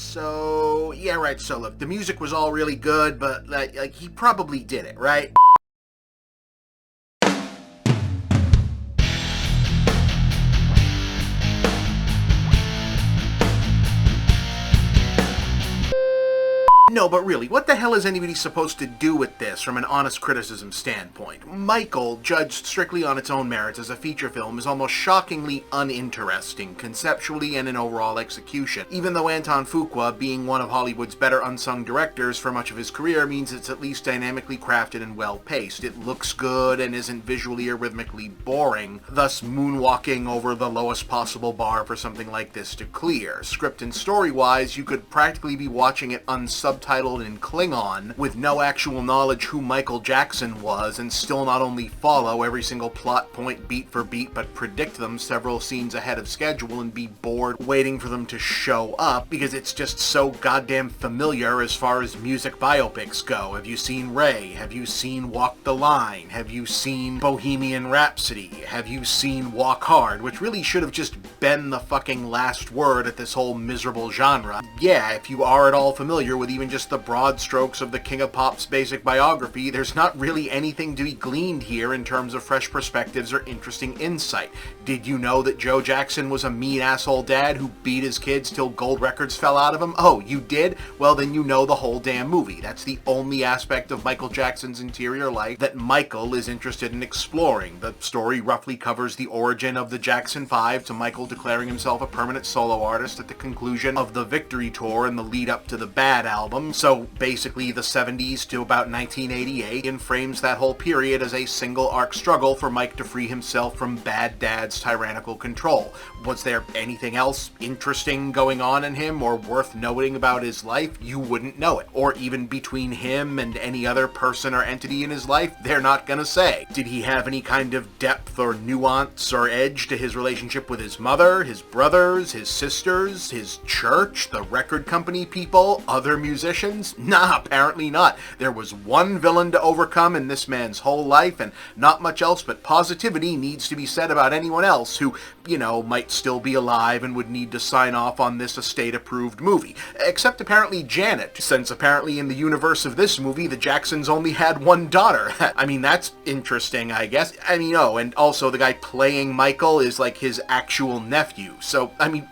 So, yeah, right, so look, the music was all really good, but, like he probably did it, right? No, but really, what the hell is anybody supposed to do with this from an honest criticism standpoint? Michael, judged strictly on its own merits as a feature film, is almost shockingly uninteresting, conceptually and in overall execution. Even though Anton Fuqua, being one of Hollywood's better unsung directors for much of his career, means it's at least dynamically crafted and well-paced. It looks good and isn't visually or rhythmically boring, thus moonwalking over the lowest possible bar for something like this to clear. Script and story-wise, you could practically be watching it unsubtitled in Klingon, with no actual knowledge who Michael Jackson was, and still not only follow every single plot point beat for beat, but predict them several scenes ahead of schedule and be bored waiting for them to show up, because it's just so goddamn familiar as far as music biopics go. Have you seen Ray? Have you seen Walk the Line? Have you seen Bohemian Rhapsody? Have you seen Walk Hard? Which really should have just been the fucking last word at this whole miserable genre. Yeah, if you are at all familiar with even just the broad strokes of the King of Pop's basic biography, there's not really anything to be gleaned here in terms of fresh perspectives or interesting insight. Did you know that Joe Jackson was a mean asshole dad who beat his kids till gold records fell out of him? Oh, you did? Well, then you know the whole damn movie. That's the only aspect of Michael Jackson's interior life that Michael is interested in exploring. The story roughly covers the origin of the Jackson 5 to Michael declaring himself a permanent solo artist at the conclusion of the Victory Tour and the lead up to the Bad album. So basically the 70s to about 1988, and frames that whole period as a single arc struggle for Mike to free himself from Bad Dad's tyrannical control. Was there anything else interesting going on in him or worth noting about his life? You wouldn't know it. Or even between him and any other person or entity in his life, they're not gonna say. Did he have any kind of depth or nuance or edge to his relationship with his mother, his brothers, his sisters, his church, the record company people, other musicians? Nah, apparently not. There was one villain to overcome in this man's whole life, and not much else but positivity needs to be said about anyone else who, might still be alive and would need to sign off on this estate-approved movie. Except apparently Janet, since apparently in the universe of this movie, the Jacksons only had one daughter. I mean, that's interesting, I guess. And also the guy playing Michael is like his actual nephew. So,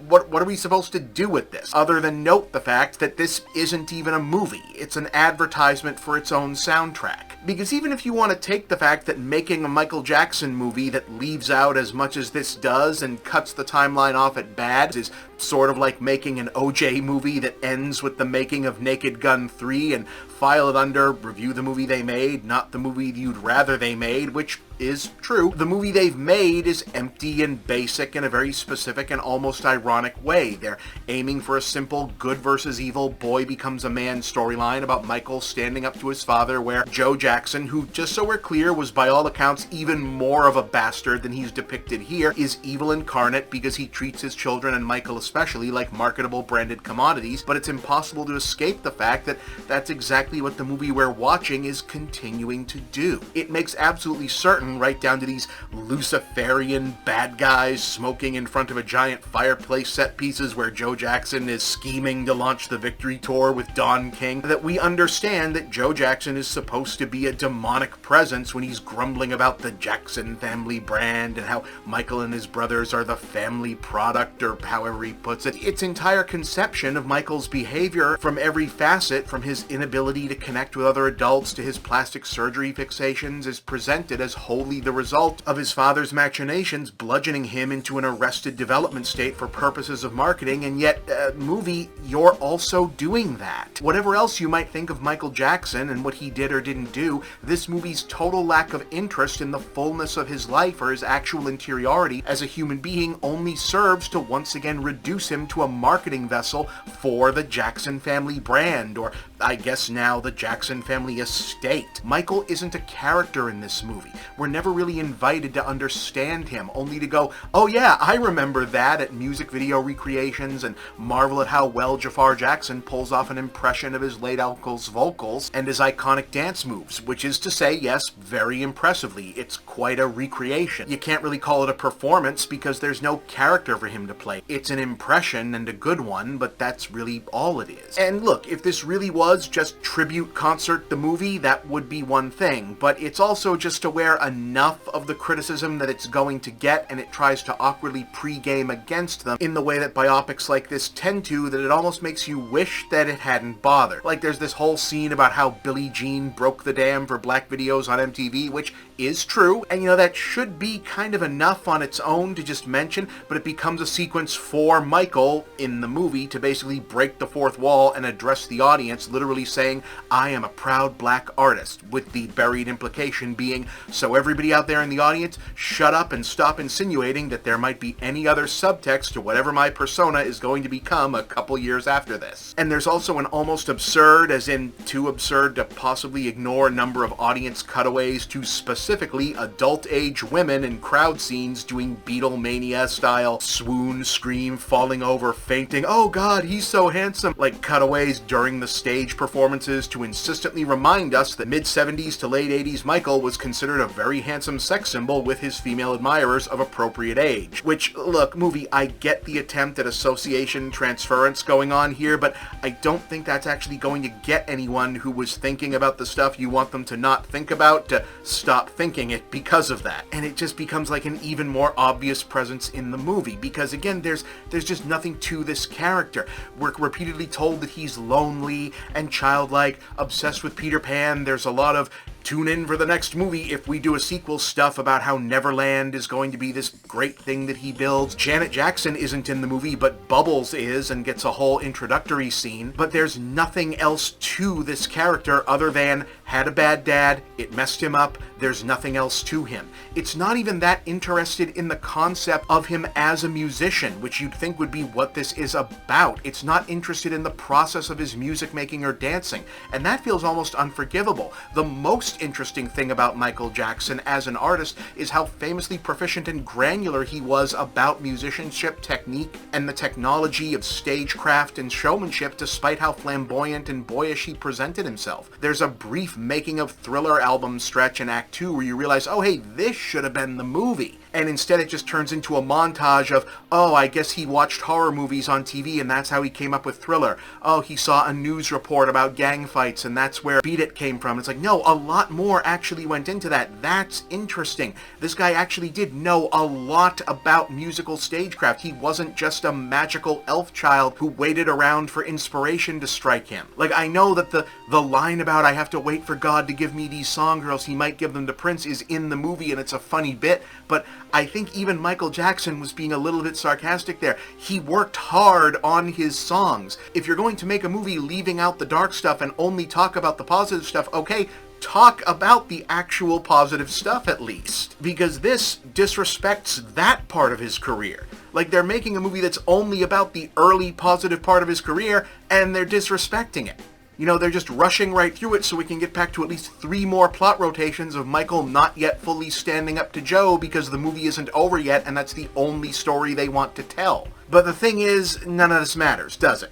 what are we supposed to do with this? Other than note the fact that this isn't even a movie. It's an advertisement for its own soundtrack. Because even if you want to take the fact that making a Michael Jackson movie that leaves out as much as this does and cuts the timeline off at bad is sort of like making an OJ movie that ends with the making of Naked Gun 3 and file it under review the movie they made, not the movie you'd rather they made, which is true. The movie they've made is empty and basic in a very specific and almost ironic way. They're aiming for a simple good versus evil boy becomes a man storyline about Michael standing up to his father, where Joe Jackson, who, just so we're clear, was by all accounts even more of a bastard than he's depicted here, is evil incarnate because he treats his children, and Michael especially, like marketable branded commodities, but it's impossible to escape the fact that that's exactly what the movie we're watching is continuing to do. It makes absolutely certain, right down to these Luciferian bad guys smoking in front of a giant fireplace set pieces where Joe Jackson is scheming to launch the Victory Tour with Don King, that we understand that Joe Jackson is supposed to be a demonic presence when he's grumbling about the Jackson family brand and how Michael and his brothers are the family product, or however he puts it. Its entire conception of Michael's behavior from every facet, from his inability to connect with other adults to his plastic surgery fixations, is presented as wholly the result of his father's machinations, bludgeoning him into an arrested development state for purposes of marketing, and yet, movie, you're also doing that. Whatever else you might think of Michael Jackson and what he did or didn't do, this movie's total lack of interest in the fullness of his life or his actual interiority as a human being only serves to once again reduce him to a marketing vessel for the Jackson family brand, or I guess now now the Jackson family estate. Michael isn't a character in this movie. We're never really invited to understand him, only to go, oh yeah, I remember that at music video recreations, and marvel at how well Jafar Jackson pulls off an impression of his late uncle's vocals and his iconic dance moves, which is to say, yes, very impressively. It's quite a recreation. You can't really call it a performance because there's no character for him to play. It's an impression, and a good one, but that's really all it is. And look, if this really was just Tribute Concert the movie, that would be one thing, but it's also just aware enough of the criticism that it's going to get, and it tries to awkwardly pre-game against them in the way that biopics like this tend to, that it almost makes you wish that it hadn't bothered. Like, there's this whole scene about how Billie Jean broke the dam for black videos on MTV, which is true, and that should be kind of enough on its own to just mention, but it becomes a sequence for Michael in the movie to basically break the fourth wall and address the audience, literally saying, I am a proud black artist, with the buried implication being, so everybody out there in the audience, shut up and stop insinuating that there might be any other subtext to whatever my persona is going to become a couple years after this. And there's also an almost absurd, as in too absurd to possibly ignore, number of audience cutaways to specifically adult-age women in crowd scenes doing Beatlemania-style swoon, scream, falling over, fainting, oh god, he's so handsome, like cutaways during the stage performances to insistently remind us that mid-70s to late 80s Michael was considered a very handsome sex symbol with his female admirers of appropriate age. Which, look, movie, I get the attempt at association transference going on here, but I don't think that's actually going to get anyone who was thinking about the stuff you want them to not think about to stop thinking it because of that. And it just becomes like an even more obvious presence in the movie, because again, there's just nothing to this character. We're repeatedly told that he's lonely and childlike, obsessed with Peter Pan. There's a lot of tune in for the next movie if we do a sequel stuff about how Neverland is going to be this great thing that he builds. Janet Jackson isn't in the movie, but Bubbles is and gets a whole introductory scene. But there's nothing else to this character other than had a bad dad, it messed him up, there's nothing else to him. It's not even that interested in the concept of him as a musician, which you'd think would be what this is about. It's not interested in the process of his music making or dancing, and that feels almost unforgivable. The most interesting thing about Michael Jackson as an artist is how famously proficient and granular he was about musicianship technique and the technology of stagecraft and showmanship, despite how flamboyant and boyish he presented himself. There's a brief making of Thriller album stretch in Act 2 where you realize, oh hey, this should have been the movie. And instead it just turns into a montage of, oh, I guess he watched horror movies on TV and that's how he came up with Thriller. Oh, he saw a news report about gang fights and that's where Beat It came from. It's like, no, a lot more actually went into that. That's interesting. This guy actually did know a lot about musical stagecraft. He wasn't just a magical elf child who waited around for inspiration to strike him. Like, I know that the line about I have to wait for God to give me these song girls, he might give them to Prince, is in the movie and it's a funny bit, but I think even Michael Jackson was being a little bit sarcastic there. He worked hard on his songs. If you're going to make a movie leaving out the dark stuff and only talk about the positive stuff, okay, talk about the actual positive stuff at least. Because this disrespects that part of his career. Like, they're making a movie that's only about the early positive part of his career, and they're disrespecting it. They're just rushing right through it so we can get back to at least 3 more plot rotations of Michael not yet fully standing up to Joe because the movie isn't over yet and that's the only story they want to tell. But the thing is, none of this matters, does it?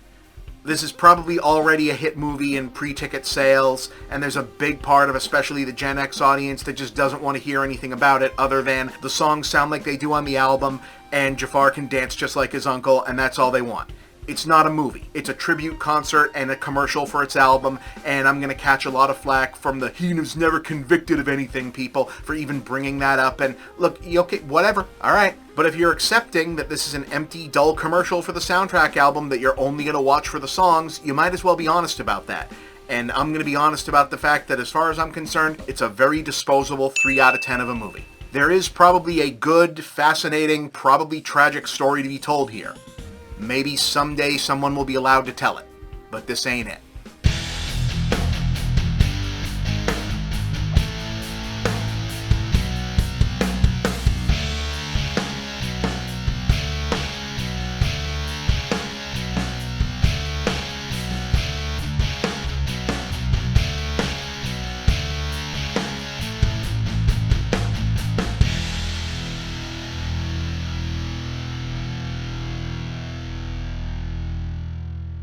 This is probably already a hit movie in pre-ticket sales, and there's a big part of especially the Gen X audience that just doesn't want to hear anything about it other than the songs sound like they do on the album, and Jafar can dance just like his uncle, and that's all they want. It's not a movie. It's a tribute concert and a commercial for its album, and I'm going to catch a lot of flack from the he was never convicted of anything people for even bringing that up. And look, okay, whatever, alright. But if you're accepting that this is an empty, dull commercial for the soundtrack album that you're only going to watch for the songs, you might as well be honest about that. And I'm going to be honest about the fact that as far as I'm concerned, it's a very disposable 3 out of 10 of a movie. There is probably a good, fascinating, probably tragic story to be told here. Maybe someday someone will be allowed to tell it, but this ain't it.